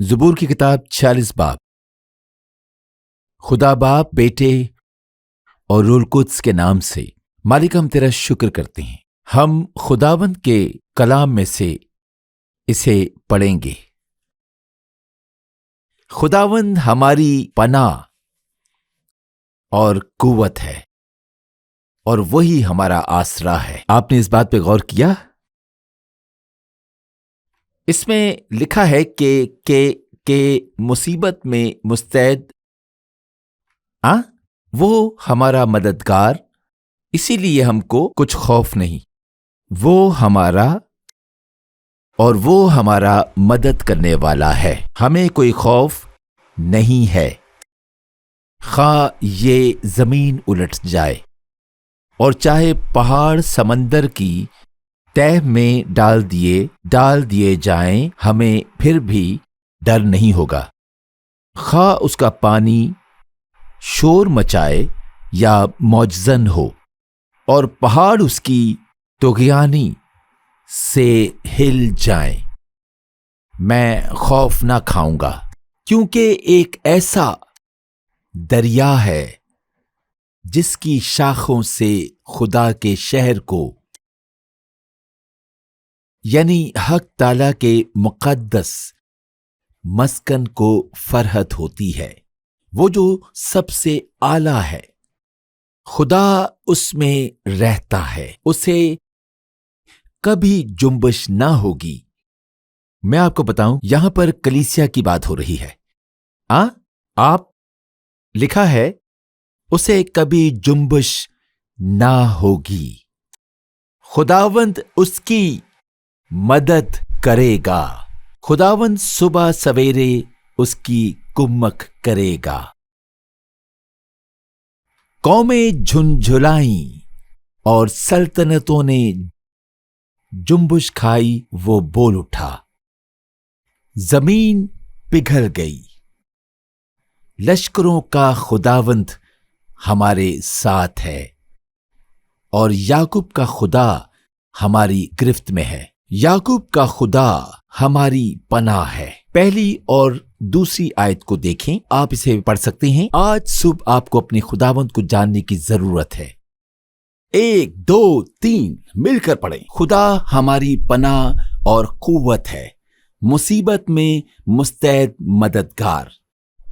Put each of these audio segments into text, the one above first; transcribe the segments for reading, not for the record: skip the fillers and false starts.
ज़बूर की किताब 46 बाब। खुदा बाप, बेटे और रूह कुद्स के नाम से मालिक, हम तेरा शुक्र करते हैं। हम खुदावंद के कलाम में से इसे पढ़ेंगे। खुदावंद हमारी पनाह और कुव्वत है और वही हमारा आसरा है। आपने इस बात पे गौर किया? इसमें लिखा है कि मुसीबत में मुस्तैद वो हमारा मददगार, इसीलिए हमको कुछ खौफ नहीं। वो हमारा मदद करने वाला है, हमें कोई खौफ नहीं है। खा ये जमीन उलट जाए और चाहे पहाड़ समंदर की तह में डाल दिए जाएं, हमें फिर भी डर नहीं होगा। खा उसका पानी शोर मचाए या मौजज़न हो और पहाड़ उसकी तुग़यानी से हिल जाएं, मैं खौफ ना खाऊंगा, क्योंकि एक ऐसा दरिया है जिसकी शाखों से खुदा के शहर को, यानी हक ताला के मुक़द्दस मस्कन को फरहत होती है। वो जो सबसे आला है, खुदा उसमें रहता है, उसे कभी जुम्बश ना होगी। मैं आपको बताऊं, यहां पर कलीसिया की बात हो रही है। आप लिखा है उसे कभी जुम्बश ना होगी। खुदावंद उसकी मदद करेगा। खुदावंद सुबह सवेरे उसकी कुम्मक करेगा। कौमें झुंझुलाई और सल्तनतों ने जुम्बुश खाई, वो बोल उठा, जमीन पिघल गई। लश्करों का खुदावंद हमारे साथ है और याकूब का खुदा हमारी गिरफ्त में है। याकूब का खुदा हमारी पनाह है। पहली और दूसरी आयत को देखें, आप इसे पढ़ सकते हैं। आज सुबह आपको अपने खुदावंद को जानने की जरूरत है। 1, 2, 3 मिलकर पढ़ें। खुदा हमारी पनाह और कुव्वत है, मुसीबत में मुस्तैद मददगार,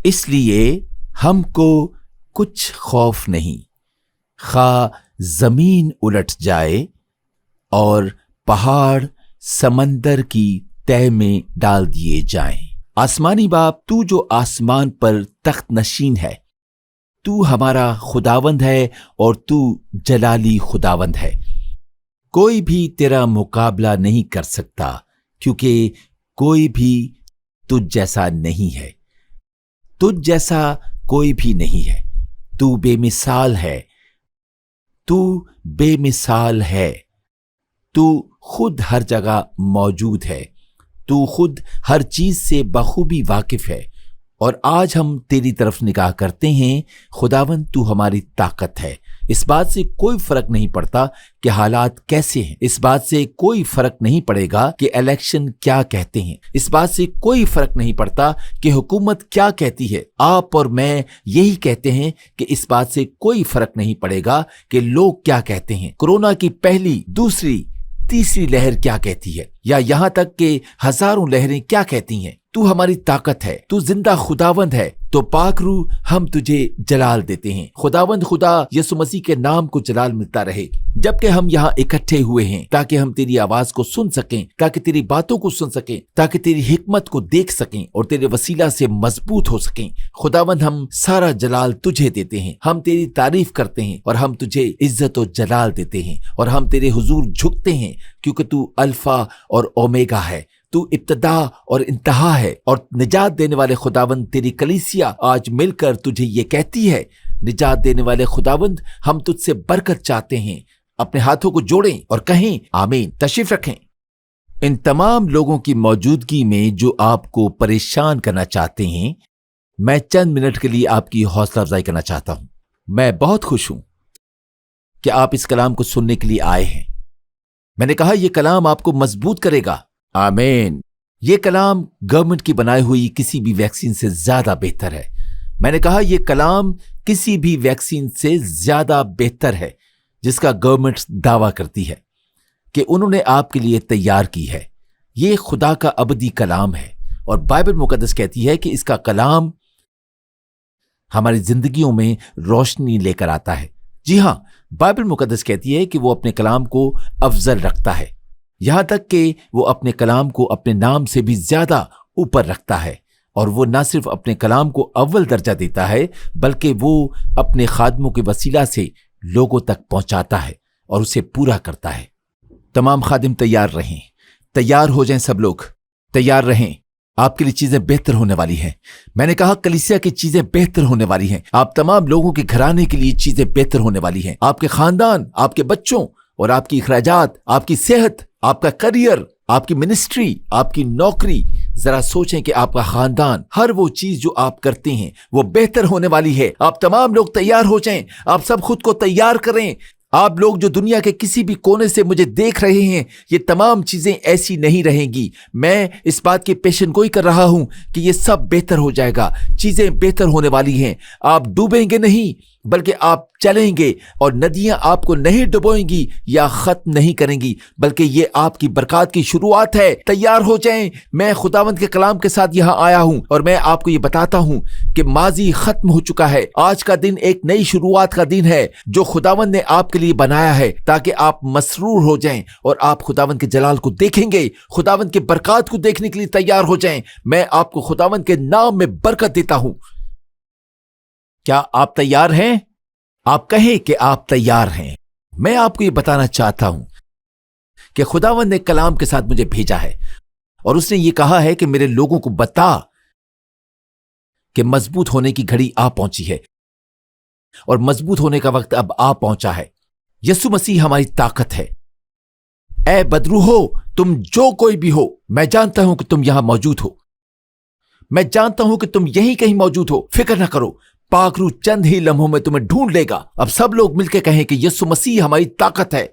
इसलिए हमको कुछ खौफ नहीं। खा जमीन उलट जाए और पहाड़ समंदर की तह में डाल दिए जाएं। आसमानी बाप, तू जो आसमान पर तख्त नशीन है, तू हमारा खुदावंद है और तू जलाली खुदावंद है। कोई भी तेरा मुकाबला नहीं कर सकता, क्योंकि कोई भी तुझ जैसा नहीं है। तुझ जैसा कोई भी नहीं है। तू बेमिसाल है। तू बेमिसाल है। तू खुद हर जगह मौजूद है। तू खुद हर चीज से बखूबी वाकिफ है। और आज हम तेरी तरफ निगाह करते हैं। खुदावंद, तू हमारी ताकत है। इस बात से कोई फर्क नहीं पड़ता कि हालात कैसे हैं। इस बात से कोई फर्क नहीं पड़ेगा कि इलेक्शन क्या कहते हैं। इस बात से कोई फर्क नहीं पड़ता कि हुकूमत क्या कहती है। आप और मैं यही कहते हैं कि इस बात से कोई फर्क नहीं पड़ेगा कि लोग क्या कहते हैं। कोरोना की पहली, दूसरी, तीसरी लहर क्या कहती है, या यहां तक कि हजारों लहरें क्या कहती हैं। तू हमारी ताकत है। तू जिंदा खुदावंद है। तो पाक रूह, हम तुझे जलाल देते हैं। खुदावंद, खुदा यसु मसीह के नाम को जलाल मिलता रहे जबकि हम यहाँ इकट्ठे हुए हैं, ताकि हम तेरी आवाज को सुन सकें, ताकि तेरी बातों को सुन सकें, ताकि तेरी हिकमत को देख सकें और तेरे वसीला से मजबूत हो सकें। खुदावंद, हम सारा जलाल तुझे देते हैं। हम तेरी तारीफ करते हैं और हम तुझे इज्जत और जलाल देते हैं और हम तेरे हुजूर झुकते हैं, क्योंकि तू अल्फा और ओमेगा है। तू इब्तदा और इंतहा है। और निजात देने वाले खुदावंद, तेरी कलीसिया आज मिलकर तुझे ये कहती है, निजात देने वाले खुदावंद, हम तुझसे बरकत चाहते हैं। अपने हाथों को जोड़ें और कहें आमीन। तशरीफ रखें। इन तमाम लोगों की मौजूदगी में जो आपको परेशान करना चाहते हैं, मैं चंद मिनट के लिए आपकी हौसला अफजाई करना चाहता हूं। मैं बहुत खुश हूं कि आप इस कलाम को सुनने के लिए आए हैं। मैंने कहा यह कलाम आपको मजबूत करेगा। आमीन। یہ کلام گورنمنٹ کی بنائی ہوئی کسی بھی ویکسین سے زیادہ بہتر ہے. میں نے کہا یہ کلام کسی بھی ویکسین سے زیادہ بہتر ہے جس کا گورنمنٹ دعویٰ کرتی ہے کہ انہوں نے آپ کے لیے تیار کی ہے. یہ خدا کا ابدی کلام ہے اور بائبل مقدس کہتی ہے کہ اس کا کلام ہماری زندگیوں میں روشنی لے کر آتا ہے. جی ہاں، بائبل مقدس کہتی ہے کہ وہ اپنے کلام کو افضل رکھتا ہے، یہاں تک کہ وہ اپنے کلام کو اپنے نام سے بھی زیادہ اوپر رکھتا ہے. اور وہ نہ صرف اپنے کلام کو اول درجہ دیتا ہے بلکہ وہ اپنے خادموں کے وسیلہ سے لوگوں تک پہنچاتا ہے اور اسے پورا کرتا ہے. تمام خادم تیار رہیں، تیار ہو جائیں، سب لوگ تیار رہیں. آپ کے لیے چیزیں بہتر ہونے والی ہیں. میں نے کہا کلیسیا کی چیزیں بہتر ہونے والی ہیں. آپ تمام لوگوں کے گھرانے کے لیے چیزیں بہتر ہونے والی ہیں. آپ کے خاندان، آپ کے بچوں اور آپ کی اخراجات، آپ کی صحت، آپ کا کریئر، آپ کی منسٹری، آپ کی نوکری. ذرا سوچیں کہ آپ کا خاندان، ہر وہ چیز جو آپ کرتے ہیں وہ بہتر ہونے والی ہے. آپ تمام لوگ تیار ہو جائیں. آپ سب خود کو تیار کریں. آپ لوگ جو دنیا کے کسی بھی کونے سے مجھے دیکھ رہے ہیں، یہ تمام چیزیں ایسی نہیں رہیں گی. میں اس بات کی پیشن گوئی کر رہا ہوں کہ یہ سب بہتر ہو جائے گا. چیزیں بہتر ہونے والی ہیں. آپ ڈوبیں گے نہیں بلکہ آپ چلیں گے، اور ندیاں آپ کو نہیں ڈبوئیں گی یا ختم نہیں کریں گی بلکہ یہ آپ کی برکات کی شروعات ہے. تیار ہو جائیں. میں خداوند کے کلام کے ساتھ یہاں آیا ہوں اور میں آپ کو یہ بتاتا ہوں کہ ماضی ختم ہو چکا ہے. آج کا دن ایک نئی شروعات کا دن ہے جو خداوند نے آپ کے لیے بنایا ہے تاکہ آپ مسرور ہو جائیں اور آپ خداوند کے جلال کو دیکھیں گے، خداوند کے برکات کو دیکھنے کے لیے تیار ہو جائیں. میں آپ کو خداوند کے نام میں برکت دیتا ہوں. کیا آپ تیار ہیں؟ آپ کہیں کہ آپ تیار ہیں. میں آپ کو یہ بتانا چاہتا ہوں کہ خداوند نے کلام کے ساتھ مجھے بھیجا ہے اور اس نے یہ کہا ہے کہ میرے لوگوں کو بتا کہ مضبوط ہونے کی گھڑی آ پہنچی ہے اور مضبوط ہونے کا وقت اب آ پہنچا ہے. یسوع مسیح ہماری طاقت ہے. اے بدروہو، تم جو کوئی بھی ہو، میں جانتا ہوں کہ تم یہاں موجود ہو. میں جانتا ہوں کہ تم یہیں کہیں موجود ہو. فکر نہ کرو، پاک روح چند ہی لمحوں میں تمہیں ڈھونڈ لے گا. اب سب لوگ مل کے کہیں کہ یسوع مسیح ہماری طاقت ہے.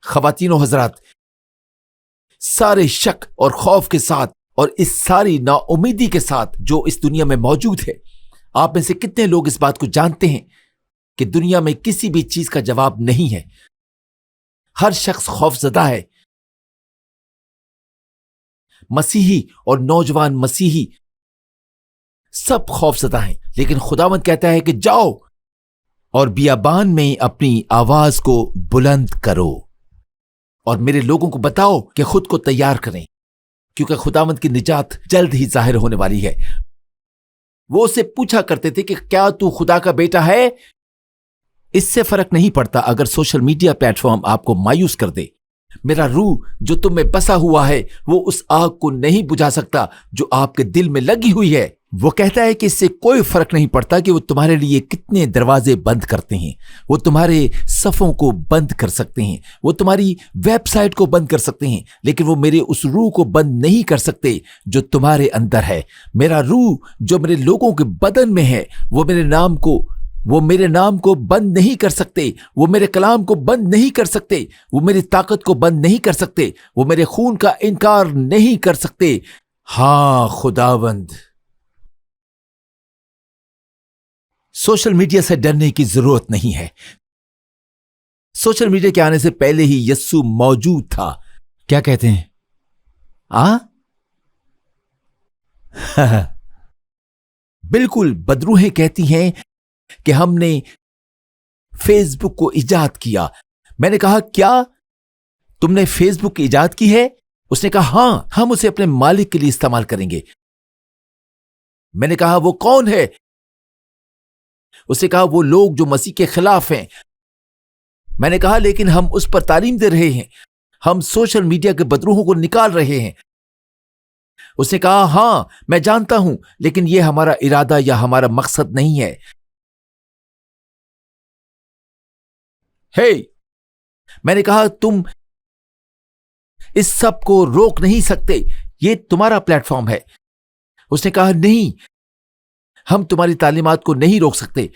خواتین و حضرات، سارے شک اور خوف کے ساتھ اور اس ساری نا امیدی کے ساتھ جو اس دنیا میں موجود ہے، آپ میں سے کتنے لوگ اس بات کو جانتے ہیں کہ دنیا میں کسی بھی چیز کا جواب نہیں ہے؟ ہر شخص خوف زدہ ہے. مسیحی اور نوجوان مسیحی سب خوف زدہ ہیں، لیکن خداوند کہتا ہے کہ جاؤ اور بیابان میں اپنی آواز کو بلند کرو اور میرے لوگوں کو بتاؤ کہ خود کو تیار کریں، کیونکہ خداوند کی نجات جلد ہی ظاہر ہونے والی ہے. وہ اسے پوچھا کرتے تھے کہ کیا تو خدا کا بیٹا ہے؟ اس سے فرق نہیں پڑتا اگر سوشل میڈیا پلیٹ فارم آپ کو مایوس کر دے. میرا روح جو تم میں بسا ہوا ہے وہ اس آگ کو نہیں بجھا سکتا جو آپ کے دل میں لگی ہوئی ہے. وہ کہتا ہے کہ اس سے کوئی فرق نہیں پڑتا کہ وہ تمہارے لیے کتنے دروازے بند کرتے ہیں. وہ تمہارے صفوں کو بند کر سکتے ہیں، وہ تمہاری ویب سائٹ کو بند کر سکتے ہیں، لیکن وہ میرے اس روح کو بند نہیں کر سکتے جو تمہارے اندر ہے. میرا روح جو میرے لوگوں کے بدن میں ہے وہ میرے نام کو بند نہیں کر سکتے. وہ میرے کلام کو بند نہیں کر سکتے. وہ میری طاقت کو بند نہیں کر سکتے. وہ میرے خون کا انکار نہیں کر سکتے. ہاں خداوند. سوشل میڈیا سے ڈرنے کی ضرورت نہیں ہے. سوشل میڈیا کے آنے سے پہلے ہی یسوع موجود تھا. کیا کہتے ہیں؟ بالکل. بدروہیں کہتی ہیں کہ ہم نے فیس بک کو ایجاد کیا. میں نے کہا کیا تم نے فیس بک ایجاد کی ہے؟ اس نے کہا ہاں، ہم اسے اپنے مالک کے لیے استعمال کریں گے. میں نے کہا وہ کون ہے؟ اس نے کہا وہ لوگ جو مسیح کے خلاف ہیں. میں نے کہا لیکن ہم اس پر تعلیم دے رہے ہیں، ہم سوشل میڈیا کے بدروہوں کو نکال رہے ہیں. اس نے کہا ہاں میں جانتا ہوں، لیکن یہ ہمارا ارادہ یا ہمارا مقصد نہیں ہے. میں نے کہا تم اس سب کو روک نہیں سکتے، یہ تمہارا پلیٹ فارم ہے. اس نے کہا نہیں، ہم تمہاری تعلیمات کو نہیں روک سکتے،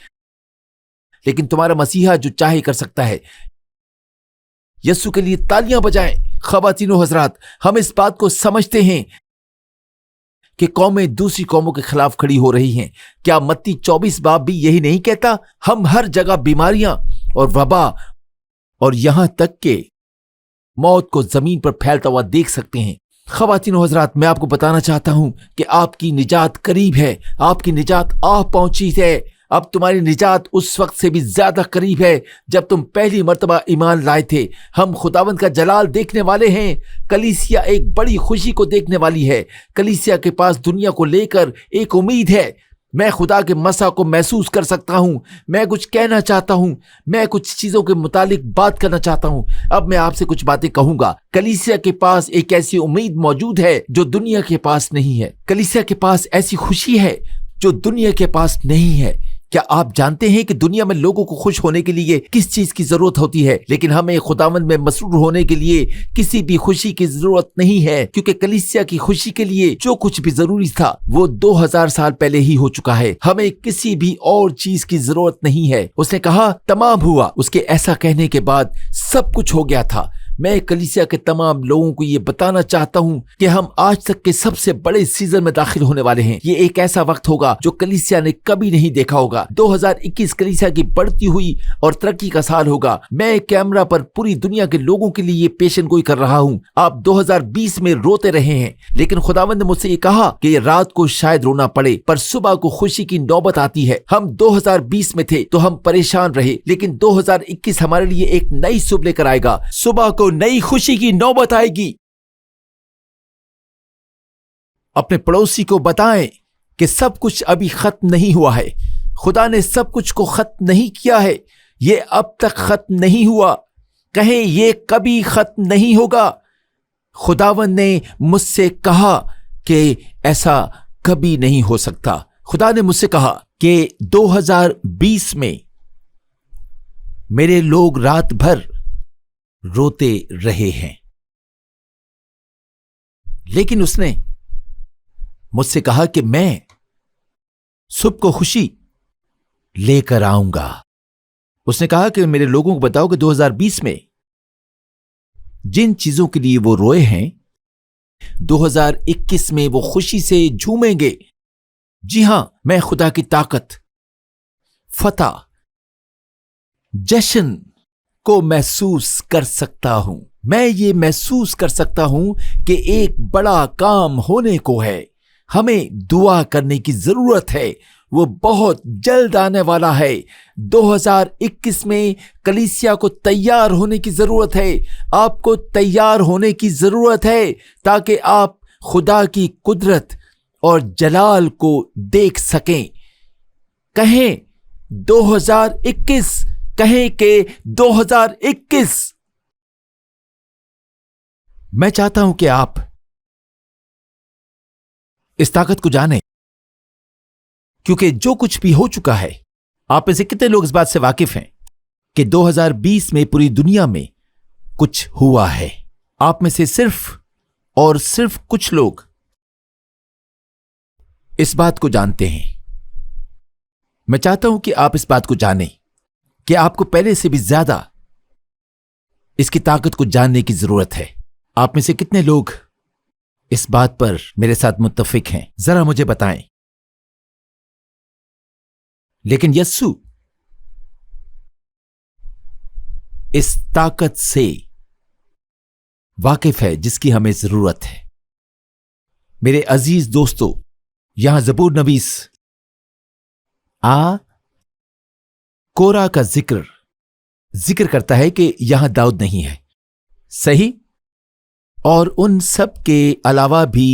لیکن تمہارا مسیحا جو چاہے کر سکتا ہے. यीशु के लिए तालियां बजाएं। ख़वातीन व हज़रात, हम इस बात को समझते हैं कि कौमें दूसरी कौमों के खिलाफ खड़ी हो रही हैं। क्या मत्ती 24 बाब भी यही नहीं कहता? हम हर जगह बीमारियां और वबा और यहां तक के मौत को जमीन पर फैलता हुआ देख सकते हैं। ख़वातीन व हज़रात, मैं आपको बताना चाहता हूं कि आपकी निजात करीब है, आपकी निजात आ पहुंची है। अब तुम्हारी निजात उस वक्त से भी ज्यादा करीब है जब तुम पहली मर्तबा ईमान लाए थे। हम खुदावंद का जलाल देखने वाले हैं। कलीसिया एक बड़ी खुशी को देखने वाली है। कलीसिया के पास दुनिया को लेकर एक उम्मीद है। मैं खुदा के मसा को महसूस कर सकता हूं। मैं कुछ कहना चाहता हूं, मैं कुछ चीजों के मुतालिक बात करना चाहता हूं। अब मैं आपसे कुछ बातें कहूंगा। कलीसिया के पास एक ऐसी उम्मीद मौजूद है जो दुनिया के पास नहीं है। कलीसिया के पास ऐसी खुशी है जो दुनिया के पास नहीं है। क्या आप जानते हैं कि दुनिया में लोगों को खुश होने के लिए किस चीज की जरूरत होती है, लेकिन हमें खुदावंद में मसरूर होने के लिए किसी भी खुशी की जरूरत नहीं है, क्योंकि कलीसिया की खुशी के लिए जो कुछ भी जरूरी था वो 2000 साल पहले ही हो चुका है। हमें किसी भी और चीज की जरूरत नहीं है। उसने कहा तमाम हुआ। उसके ऐसा कहने के बाद सब कुछ हो गया था। मैं कलीसिया के तमाम लोगों को ये बताना चाहता हूँ कि हम आज तक के सबसे बड़े सीजन में दाखिल होने वाले हैं। ये एक ऐसा वक्त होगा जो कलीसिया ने कभी नहीं देखा होगा। 2021 कलीसिया की बढ़ती हुई और तरक्की का साल होगा। मैं कैमरा पर पूरी दुनिया के लोगों के लिए ये पेशन गोई कर रहा हूँ। आप 2020 में रोते रहे हैं, लेकिन खुदावंद ने मुझसे ये कहा कि ये रात को शायद रोना पड़े पर सुबह को खुशी की नौबत आती है। हम 2020 में थे तो हम परेशान रहे, लेकिन 2021 हमारे लिए एक नई सुबह लेकर आएगा। सुबह को नई खुशी की नौबत आएगी। अपने पड़ोसी को बताएं कि सब कुछ अभी खत्म नहीं हुआ है। खुदा ने सब कुछ को खत्म नहीं किया है। ये अब तक खत्म नहीं हुआ। कहें ये कभी खत्म नहीं होगा। खुदावंद ने मुझसे कहा कि ऐसा कभी नहीं हो सकता। खुदा ने मुझसे कहा कि 2020 में मेरे लोग रात भर रोते रहे हैं, लेकिन उसने मुझसे कहा कि मैं सुबह को खुशी लेकर आऊंगा। उसने कहा कि मेरे लोगों को बताओ कि 2020 में जिन चीजों के लिए वो रोए हैं, 2021 में वो खुशी से झूमेंगे। जी हां, मैं खुदा की ताकत, फतह, जश्न को महसूस कर सकता हूं। मैं ये महसूस कर सकता हूं कि एक बड़ा काम होने को है। हमें दुआ करने की जरूरत है। वो बहुत जल्द आने वाला है। 2021 में कलीसिया को तैयार होने की जरूरत है। आपको तैयार होने की जरूरत है ताकि आप खुदा की कुदरत और जलाल को देख सकें। कहें 2021, कहें कि 2021। मैं चाहता हूं कि आप इस ताकत को जानें, क्योंकि जो कुछ भी हो चुका है, आप में से कितने लोग इस बात से वाकिफ हैं कि 2020 में पूरी दुनिया में कुछ हुआ है। आप में से सिर्फ और सिर्फ कुछ लोग इस बात को जानते हैं। मैं चाहता हूं कि आप इस बात को जानें कि आपको पहले से भी ज्यादा इसकी ताकत को जानने की जरूरत है। आप में से कितने लोग इस बात पर मेरे साथ मुत्तफिक हैं? जरा मुझे बताएं। लेकिन यस्सु इस ताकत से वाकिफ है जिसकी हमें जरूरत है। मेरे अजीज दोस्तों, यहां ज़बूर नवीस कोरा का जिक्र करता है कि यहां दाऊद नहीं है, सही? और उन सब के अलावा भी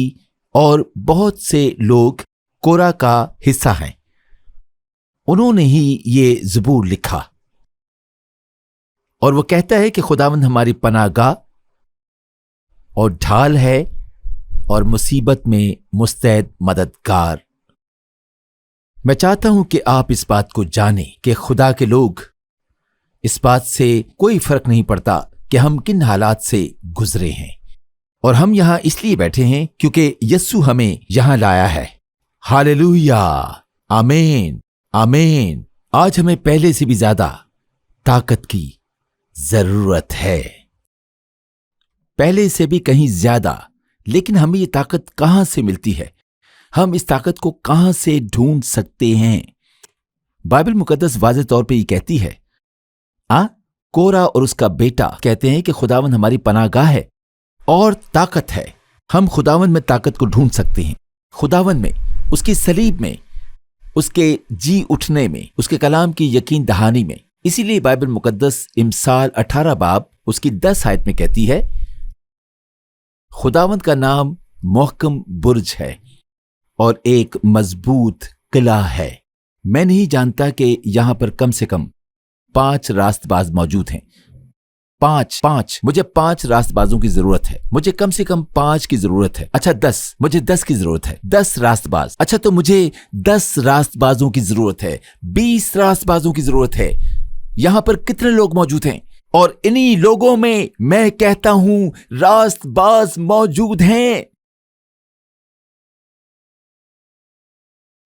और बहुत से लोग कोरा का हिस्सा हैं। उन्होंने ही ये ज़बूर लिखा और वो कहता है कि खुदावंद हमारी पनाहगाह और ढाल है और मुसीबत में मुस्तैद मददगार। मैं चाहता हूं कि आप इस बात को जानें कि खुदा के लोग, इस बात से कोई फर्क नहीं पड़ता कि हम किन हालात से गुजरे हैं, और हम यहां इसलिए बैठे हैं क्योंकि यस्सु हमें यहां लाया है। हालेलुया, आमीन, आमीन। आज हमें पहले से भी ज्यादा ताकत की जरूरत है। पहले से भी कहीं ज्यादा। लेकिन हमें ये ताकत कहां से मिलती है? हम इस ताकत को कहां से ढूंढ सकते हैं? बाइबल मुकद्दस वाज़ेह तौर पे ये कहती है। कोरा और उसका बेटा कहते हैं कि खुदावन हमारी पनाहगाह है और ताकत है। हम खुदावन में ताकत को ढूंढ सकते हैं, खुदावन में, उसकी सलीब में, उसके जी उठने में, उसके कलाम की यकीन दहानी में। इसीलिए बाइबल मुकद्दस इमसाल 18 बाब उसकी 10 आयत में कहती है, खुदावंद का नाम मोहकम बुर्ज है और एक मजबूत किला है। मैं नहीं जानता कि यहां पर कम से कम 5 रास्तबाज मौजूद हैं। 5 मुझे 5 रास्तबाजों की जरूरत है। मुझे कम से कम 5 की जरूरत है। अच्छा 10, मुझे 10 की जरूरत है। 10 रास्तबाज। अच्छा तो मुझे 10 रास्तबाजों की जरूरत है। 20 रास्तबाजों की जरूरत है। यहां पर कितने लोग मौजूद हैं? और इन्हीं लोगों में मैं कहता हूं रास्तबाज मौजूद हैं।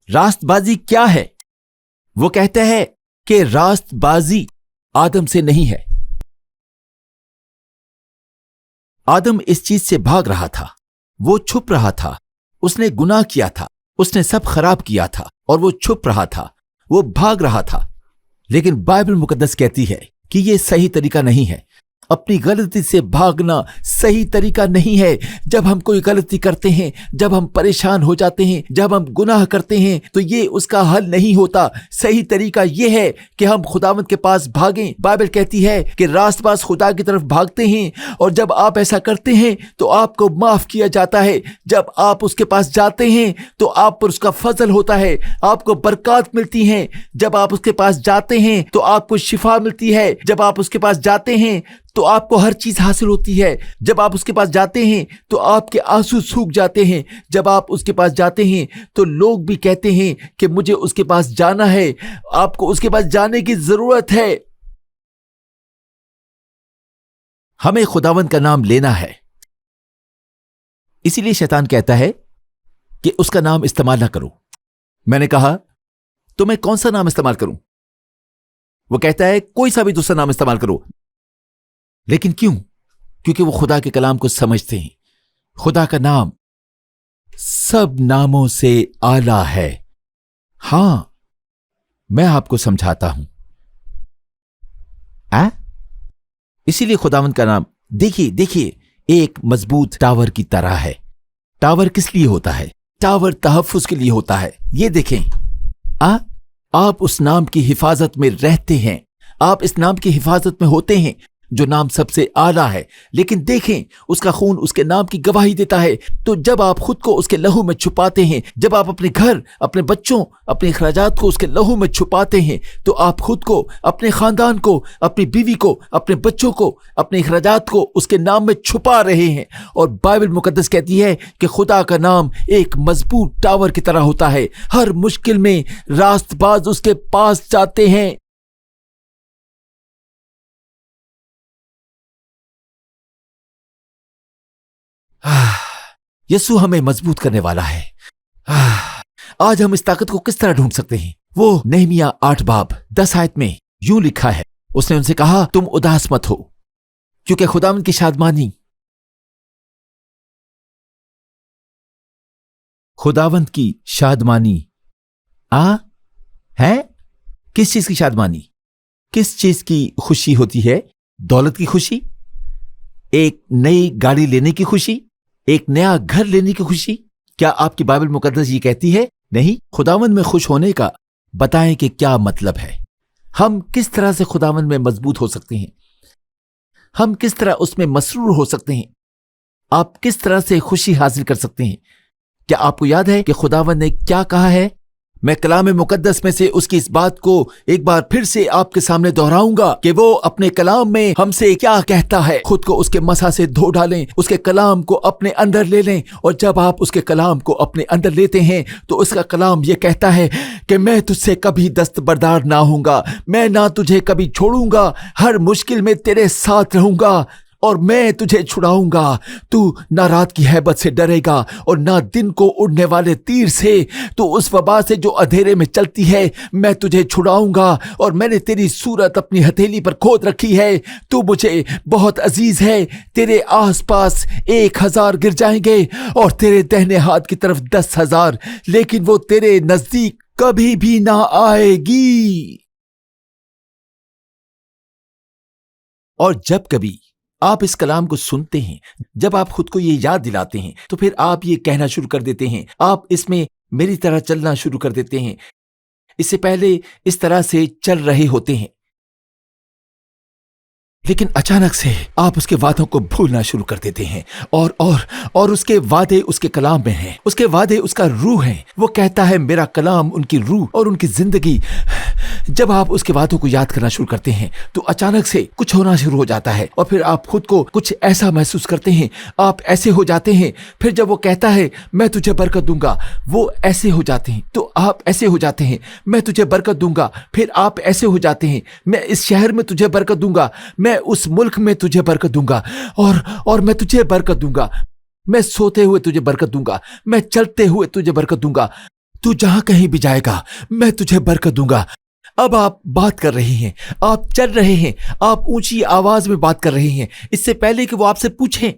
रास्तबाजी क्या है? वो कहते हैं कि रास्तबाजी आदम से नहीं है। आदम इस चीज से भाग रहा था, वो छुप रहा था, उसने गुनाह किया था, उसने सब खराब किया था और वो छुप रहा था, वो भाग रहा था। लेकिन बाइबल मुकद्दस कहती है कि ये सही तरीका नहीं है। अपनी गलती से भागना सही तरीका नहीं है। जब हम कोई गलती करते हैं, जब हम परेशान हो जाते हैं, जब हम गुनाह करते हैं, तो ये उसका हल नहीं होता। सही तरीका ये है कि हम खुदावंद के पास भागें। बाइबल कहती है कि रास्तबाज खुदा की तरफ भागते हैं और जब आप ऐसा करते हैं तो आपको माफ किया जाता है। जब आप उसके पास जाते हैं तो आप पर उसका फजल होता है, आपको बरकत मिलती है। जब आप उसके पास जाते हैं तो आपको शिफा मिलती है। जब आप उसके पास जाते हैं तो आपको हर चीज हासिल होती है। जब आप उसके पास जाते हैं तो आपके आंसू सूख जाते हैं। जब आप उसके पास जाते हैं तो लोग भी कहते हैं कि मुझे उसके पास जाना है। आपको उसके पास जाने की जरूरत है। हमें खुदावंद का नाम लेना है। इसीलिए शैतान कहता है कि उसका नाम इस्तेमाल ना करो। मैंने कहा तो मैं कौन सा नाम इस्तेमाल करूं? वो कहता है कोई सा भी दूसरा नाम इस्तेमाल करो। लेकिन क्यों? क्योंकि वो खुदा के कलाम को समझते हैं। खुदा का नाम सब नामों से आला है। हां, मैं आपको समझाता हूं। इसीलिए खुदावंद का नाम देखिए एक मजबूत टावर की तरह है। टावर किस लिए होता है? टावर तहफ्फुज के लिए होता है। ये देखें, आप उस नाम की हिफाजत में रहते हैं। आप इस नाम की हिफाजत में होते हैं जो नाम सबसे आला है। लेकिन देखें, उसका खून उसके नाम की गवाही देता है। तो जब आप खुद को उसके लहू में छुपाते हैं, जब आप अपने घर, अपने बच्चों, अपने अखराजात को उसके लहू में छुपाते हैं, तो आप खुद को, अपने खानदान को, अपनी बीवी को, अपने बच्चों को, अपने अखराजात को उसके नाम में छुपा रहे हैं। और बाइबल मुकद्दस कहती है कि खुदा का नाम एक मजबूत टावर की तरह होता है। हर मुश्किल में रास्तबाज उसके पास जाते हैं। यीशु हमें मजबूत करने वाला है। आज हम इस ताकत को किस तरह ढूंढ सकते हैं? वो नहमिया 8 बाब 10 आयत में यूं लिखा है। उसने उनसे कहा, तुम उदास मत हो, क्योंकि खुदावंद की शादमानी, खुदावंद की शादमानी है। किस चीज की शादमानी? किस चीज की खुशी होती है? दौलत की खुशी, एक नई गाड़ी लेने की खुशी, एक नया घर लेने की खुशी। क्या आपकी बाइबल मुकद्दस ये कहती है? नहीं। खुदावंद में खुश होने का बताएं कि क्या मतलब है। हम किस तरह से खुदावंद में मजबूत हो सकते हैं? हम किस तरह उसमें मसरूर हो सकते हैं? आप किस तरह से खुशी हासिल कर सकते हैं? क्या आपको याद है कि खुदावंद ने क्या कहा है? मैं कलाम मुकद्दस में से उसकी इस बात को एक बार फिर से आपके सामने दोहराऊंगा कि वो अपने कलाम में हमसे क्या कहता है। खुद को उसके मसा से धो डालें, उसके कलाम को अपने अंदर ले लें। और जब आप उसके कलाम को अपने अंदर लेते हैं तो उसका कलाम ये कहता है कि मैं तुझसे कभी दस्तबरदार ना होऊंगा, मैं ना तुझे कभी छोड़ूंगा, हर मुश्किल में तेरे साथ रहूंगा और मैं तुझे छुड़ाऊंगा। तू ना रात की हैबत से डरेगा और ना दिन को उड़ने वाले तीर से। तो उस वबा से जो अंधेरे में चलती है मैं तुझे छुड़ाऊंगा। और मैंने तेरी सूरत अपनी हथेली पर खोद रखी है। तू मुझे बहुत अजीज है। तेरे आसपास 1,000 गिर जाएंगे और तेरे दाहिने हाथ की तरफ 10,000, लेकिन वो तेरे नजदीक कभी भी ना आएगी। और जब कभी आप इस कलाम को सुनते हैं, जब आप खुद को ये याद दिलाते हैं, तो फिर आप ये कहना शुरू कर देते हैं, आप इसमें मेरी तरह चलना शुरू कर देते हैं। इससे पहले इस तरह से चल रहे होते हैं, लेकिन अचानक से आप उसके वादों को भूलना शुरू कर देते हैं। और उसके वादे उसके कलाम में हैं। उसके वादे उसका रूह है। वो कहता है मेरा कलाम उनकी रूह और उनकी जिंदगी। जब आप उसके वादों को याद करना शुरू करते हैं तो अचानक से कुछ होना शुरू हो जाता है और फिर आप खुद को कुछ ऐसा महसूस करते हैं। आप ऐसे हो जाते हैं। फिर जब वो कहता है मैं तुझे बरकत दूंगा, वो ऐसे हो जाते हैं। तो आप ऐसे हो जाते हैं, मैं तुझे बरकत दूंगा। फिर आप ऐसे हो जाते हैं, मैं इस शहर में तुझे बरकत दूंगा, मैं उस मुल्क में तुझे बरकत दूंगा, और मैं तुझे बरकत दूंगा। मैं सोते हुए तुझे बरकत दूंगा, मैं चलते हुए तुझे बरकत दूंगा। तू जहां कहीं भी जाएगा मैं तुझे बरकत दूंगा। अब आप बात कर रहे हैं, आप चल रहे हैं, आप ऊंची आवाज में बात कर रहे हैं, इससे पहले कि वो आपसे पूछें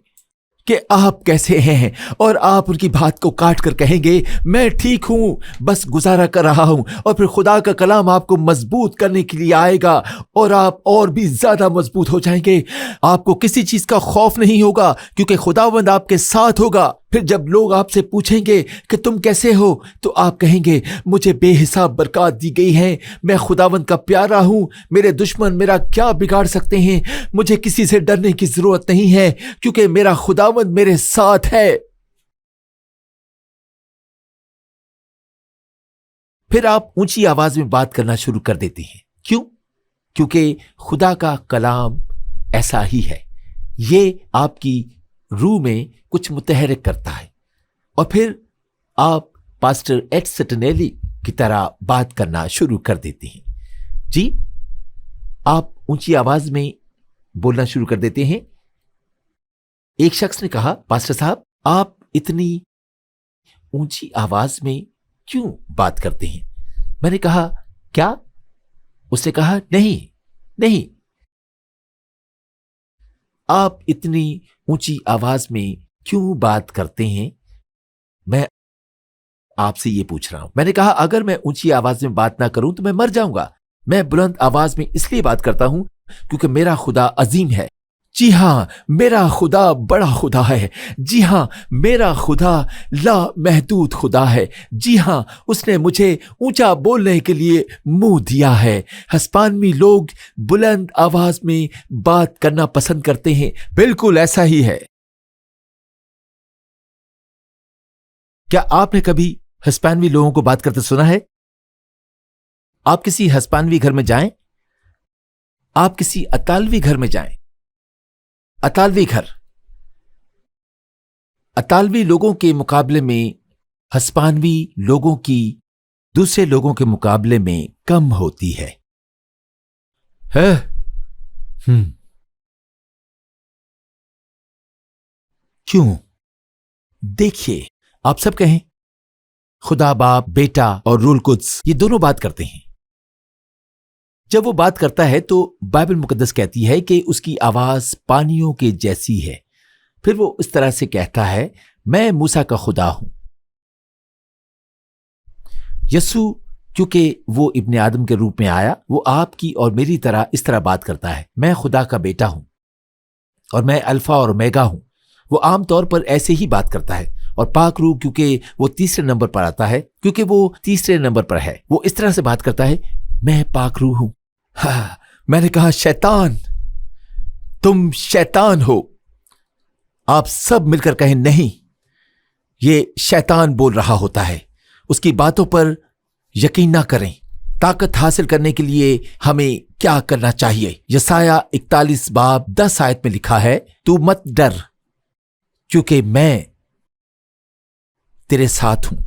कि आप कैसे हैं, और आप उनकी बात को काट कर कहेंगे मैं ठीक हूं, बस गुजारा कर रहा हूं। और फिर खुदा का कलाम आपको मजबूत करने के लिए आएगा और आप और भी ज्यादा मजबूत हो जाएंगे। आपको किसी चीज का खौफ नहीं होगा क्योंकि खुदावंद आपके साथ होगा। फिर जब लोग आपसे पूछेंगे कि तुम कैसे हो, तो आप कहेंगे मुझे बेहिसाब बरकत दी गई है, मैं खुदावंद का प्यारा हूं, मेरे दुश्मन मेरा क्या बिगाड़ सकते हैं, मुझे किसी से डरने की जरूरत नहीं है क्योंकि मेरा खुदावंद मेरे साथ है। फिर आप ऊंची आवाज में बात करना शुरू कर देते हैं। क्यों? क्योंकि खुदा का कलाम ऐसा ही है, ये आपकी रूह में कुछ मुतहरिक करता है। और फिर आप पास्टर एड सटनेली की तरह बात करना शुरू कर देते हैं। जी, आप ऊंची आवाज में बोलना शुरू कर देते हैं। एक शख्स ने कहा पास्टर साहब आप इतनी ऊंची आवाज में क्यों बात करते हैं? मैंने कहा क्या? उसने कहा नहीं, आप इतनी ऊंची आवाज में क्यों बात करते हैं, मैं आपसे ये पूछ रहा हूं। मैंने कहा अगर मैं ऊंची आवाज में बात ना करूं तो मैं मर जाऊंगा। मैं बुलंद आवाज में इसलिए बात करता हूं क्योंकि मेरा खुदा अजीम है। जी हां, मेरा खुदा बड़ा खुदा है। जी हां, मेरा खुदा ला महदूद खुदा है। जी हां, उसने मुझे ऊंचा बोलने के लिए मुंह दिया है। हस्पानवी लोग बुलंद आवाज में बात करना पसंद करते हैं। बिल्कुल ऐसा ही है। क्या आपने कभी हस्पानवी लोगों को बात करते सुना है? आप किसी हस्पानवी घर में जाएं, आप किसी अतालवी घर में जाएं, अतालवी लोगों के मुकाबले में हस्पानवी लोगों की दूसरे लोगों के मुकाबले में कम होती है। क्यों? देखिए, आप सब कहें खुदा बाप, बेटा और रूल कुद्स, ये दोनों बात करते हैं। जब वो बात करता है तो बाइबल मुकद्दस कहती है कि उसकी आवाज पानियों के जैसी है। फिर वो इस तरह से कहता है मैं मूसा का खुदा हूं। यसू क्योंकि वो इब्ने आदम के रूप में आया, वो आपकी और मेरी तरह इस तरह बात करता है, मैं खुदा का बेटा हूं और मैं अल्फा और ओमेगा हूं। वो आमतौर पर ऐसे ही बात करता है। और पाक रूह क्योंकि वो तीसरे नंबर पर आता है, क्योंकि वो तीसरे नंबर पर है, वो इस तरह से बात करता है मैं पाक रूह हूं। मैंने कहा शैतान, तुम शैतान हो। आप सब मिलकर कहें नहीं, ये शैतान बोल रहा होता है। उसकी बातों पर यकीन ना करें। ताकत हासिल करने के लिए हमें क्या करना चाहिए? यसाया 41 बाब 10 आयत में लिखा है तू मत डर क्योंकि मैं तेरे साथ हूं,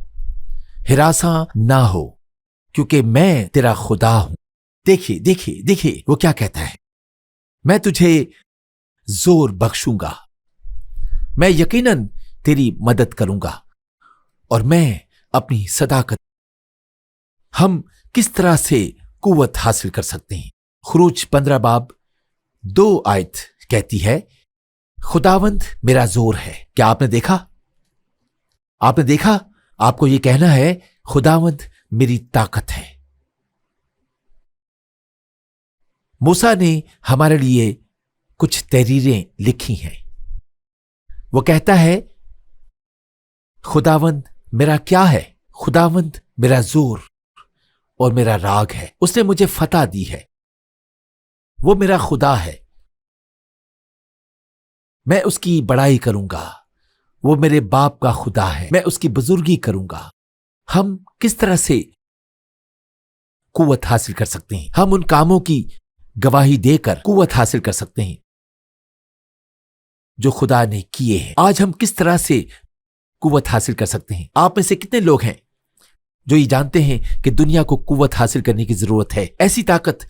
हिरासा ना हो क्योंकि मैं तेरा खुदा हूं। देखिए वो क्या कहता है, मैं तुझे जोर बख्शूंगा। मैं यकीनन तेरी मदद करूंगा और मैं अपनी सदाकत। हम किस तरह से कुव्वत हासिल कर सकते हैं? खुरूज 15 बाब 2 आयत कहती है, खुदावंद मेरा जोर है। क्या आपने देखा? आपने देखा? आपको यह कहना है, खुदावंद मेरी ताकत है। मूसा ने हमारे लिए कुछ तहरीरें लिखी हैं। वो कहता है, खुदावंद मेरा क्या है? खुदावंद मेरा जोर और मेरा राग है। उसने मुझे फतह दी है। वो मेरा खुदा है। मैं उसकी बड़ाई करूंगा। वो मेरे बाप का खुदा है। मैं उसकी बुजुर्गी करूंगा। हम किस तरह से कुव्वत हासिल कर सकते हैं? हम उन कामों की गवाही देकर कुव्वत हासिल कर सकते हैं जो खुदा ने किए हैं। आज हम किस तरह से कुव्वत हासिल कर सकते हैं? आप में से कितने लोग हैं जो ये जानते हैं कि दुनिया को कुव्वत हासिल करने की जरूरत है? ऐसी ताकत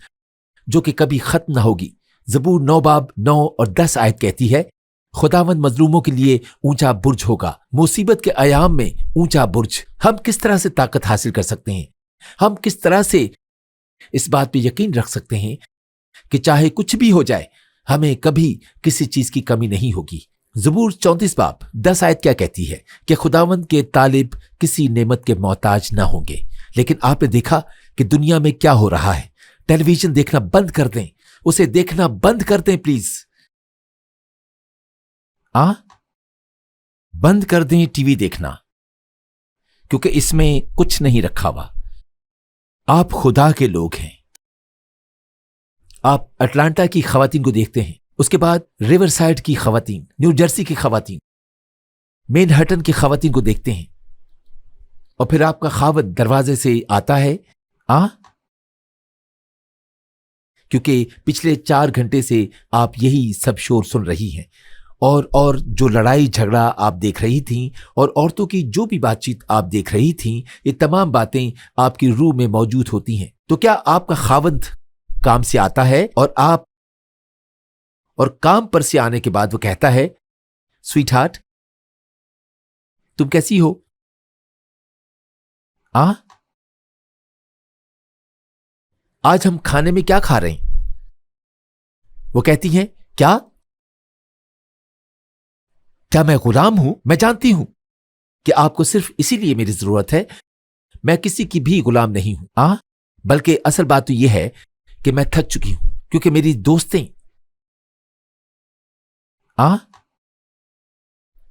जो कि कभी खत्म ना होगी। ज़बूर 9 बाब 9 और 10 आयत कहती है, खुदावंद मजलूमों के लिए ऊंचा बुर्ज होगा, मुसीबत के अयाम में ऊंचा बुर्ज। हम किस तरह से ताकत हासिल कर सकते हैं? हम किस तरह से इस बात पे यकीन रख सकते हैं कि चाहे कुछ भी हो जाए, हमें कभी किसी चीज की कमी नहीं होगी? ज़बूर 34 बाब 10 आयत क्या कहती है कि खुदावंद के तालिब किसी नेमत के मोहताज ना होंगे। लेकिन आपने देखा कि दुनिया में क्या हो रहा है। टेलीविजन देखना बंद कर दें, उसे देखना बंद कर दें प्लीज। बंद कर दें टीवी देखना, क्योंकि इसमें कुछ नहीं रखा हुआ। आप खुदा के लोग हैं। आप अटलांटा की खवातीन को देखते हैं, उसके बाद रिवर साइड की खवातीन, न्यू जर्सी की खवातीन, मैनहट्टन की खवातीन को देखते हैं, और फिर आपका खावत दरवाजे से आता है। क्योंकि पिछले 4 घंटे से आप यही सब शोर सुन रही हैं, और जो लड़ाई झगड़ा आप देख रही थीं, और औरतों की जो भी बातचीत आप देख रही थीं, ये तमाम बातें आपकी रूह में मौजूद होती हैं। तो क्या आपका खावंद काम से आता है और काम पर से आने के बाद वो कहता है, स्वीट हार्ट तुम कैसी हो? आज हम खाने में क्या खा रहे हैं? वो कहती हैं, क्या मैं गुलाम हूं? मैं जानती हूं कि आपको सिर्फ इसीलिए मेरी जरूरत है। मैं किसी की भी गुलाम नहीं हूं। बल्कि असल बात तो यह है कि मैं थक चुकी हूं, क्योंकि मेरी दोस्तें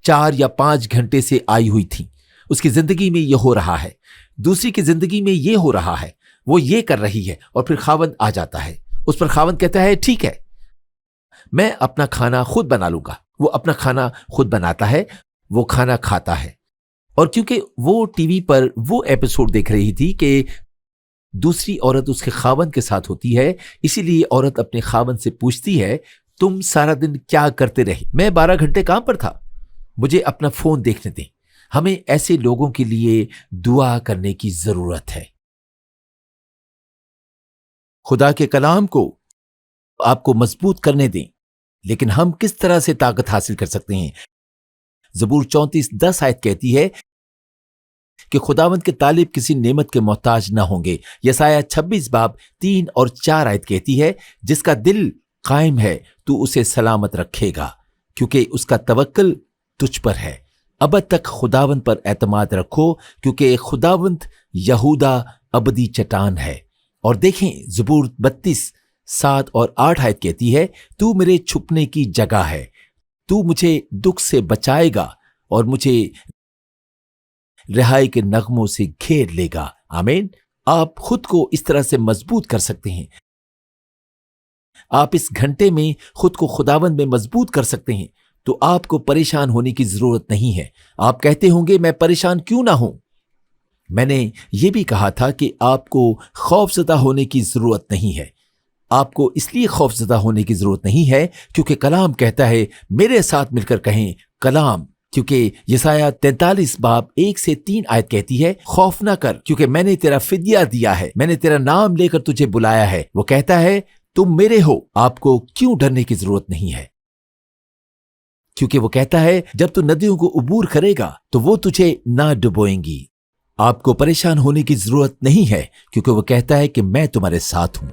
4 या 5 घंटे से आई हुई थी। उसकी जिंदगी में यह हो रहा है, दूसरी की जिंदगी में यह हो रहा है, वो ये कर रही है, और फिर खावंद आ जाता है। उस पर खावंद कहता है, ठीक है मैं अपना खाना खुद बना लूंगा। वो अपना खाना खुद बनाता है, वो खाना खाता है। और क्योंकि वो टीवी पर वो एपिसोड देख रही थी कि दूसरी औरत उसके खावंद के साथ होती है, इसीलिए औरत अपने खावंद से पूछती है, तुम सारा दिन क्या करते रहे? मैं 12 घंटे काम पर था, मुझे अपना फोन देखने दें। हमें ऐसे लोगों के लिए दुआ करने की जरूरत है। खुदा के कलाम को आपको मजबूत करने दें। लेकिन हम किस तरह से ताकत हासिल कर सकते हैं? ज़बूर 34:10 आयत कहती है कि खुदावंद के तालिब किसी नेमत के मोहताज ना होंगे। यसाया 26 बाब 3 और 4 आयत कहती है, जिसका दिल कायम है तू उसे सलामत रखेगा, क्योंकि उसका तवक्कल तुझ पर है। अब तक खुदावंद पर एतमाद रखो, क्योंकि खुदावंद यहूदा अबदी चट्टान है। और देखें ज़बूर 32:7 और 8 आयत कहती है, तू मेरे छुपने की जगह है, तू मुझे दुख से बचाएगा और मुझे रिहाई के नगमों से घेर लेगा। आमीन। आप खुद को इस तरह से मजबूत कर सकते हैं। आप इस घंटे में खुद को खुदावंद में मजबूत कर सकते हैं, तो आपको परेशान होने की जरूरत नहीं है। आप कहते होंगे, मैं परेशान क्यों ना हूं? मैंने यह भी कहा था कि आपको खौफजदा होने की जरूरत नहीं है। आपको इसलिए खौफजदा होने की जरूरत नहीं है क्योंकि कलाम कहता है, मेरे साथ मिलकर कहें कलाम, क्योंकि यसाया 43 बाब 1 से 3 आयत कहती है, खौफ ना कर, क्योंकि मैंने तेरा फिदिया दिया है, मैंने तेरा नाम लेकर तुझे बुलाया है। वो कहता है, तुम मेरे हो, आपको क्यों डरने की जरूरत नहीं है। کیونکہ وہ کہتا ہے جب تو ندیوں کو عبور کرے گا تو وہ تجھے نہ ڈبوئیں گی۔ آپ کو پریشان ہونے کی ضرورت نہیں ہے کیونکہ وہ کہتا ہے کہ میں تمہارے ساتھ ہوں۔